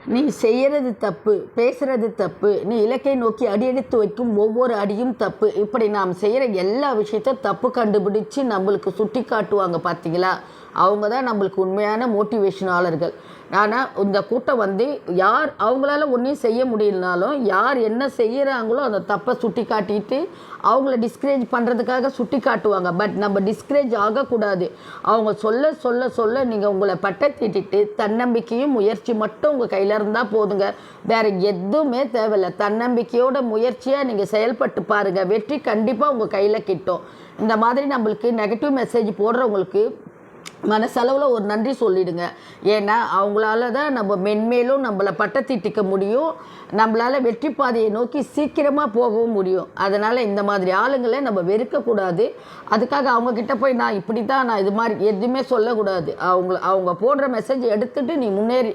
நீ செய்கிறது தப்பு, பேசுறது தப்பு, நீ இலக்கை நோக்கி அடி எடுத்து வைக்கும் ஒவ்வொரு அடியும் தப்பு. இப்படி நாம் செய்கிற எல்லா விஷயத்தையும் தப்பு கண்டுபிடிச்சு நம்மளுக்கு சுட்டி காட்டுவாங்க பார்த்தீங்களா? அவங்க தான் நம்மளுக்கு உண்மையான மோட்டிவேஷனாளர்கள். ஆனால் இந்த கூட்டம் யார் அவங்களால ஒன்றையும் செய்ய முடியலனாலும் யார் என்ன செய்கிறாங்களோ அந்த தப்பை சுட்டி காட்டிட்டு அவங்கள டிஸ்கரேஜ் பண்ணுறதுக்காக சுட்டி காட்டுவாங்க. பட் நம்ம டிஸ்கரேஜ் ஆகக்கூடாது. அவங்க சொல்ல சொல்ல சொல்ல நீங்கள் உங்களை பட்டை தீட்டிட்டு தன்னம்பிக்கையும் முயற்சி மட்டும் உங்கள் கையில் இருந்தால் போதுங்க. வேறு எதுவுமே தேவையில்லை. தன்னம்பிக்கையோட முயற்சியாக நீங்கள் செயல்பட்டு பாருங்கள். வெற்றி கண்டிப்பாக உங்கள் கையில் கிட்டும். இந்த மாதிரி நம்மளுக்கு நெகட்டிவ் மெசேஜ் போடுறவங்களுக்கு மனசளவில் ஒரு நன்றி சொல்லிவிடுங்க. ஏன்னா அவங்களால தான் நம்ம மென்மேலும் நம்மளை பட்டத்தீட்டிக்க முடியும். நம்மளால் வெற்றி பாதையை நோக்கி சீக்கிரமாக போகவும் முடியும். அதனால் இந்த மாதிரி ஆளுங்களை நம்ம வெறுக்கக்கூடாது. அதுக்காக அவங்கக்கிட்ட போய் நான் இப்படி தான் நான் இது மாதிரி எதுவுமே சொல்லக்கூடாது. அவங்க போடுற மெசேஜ் எடுத்துகிட்டு நீ முன்னேறி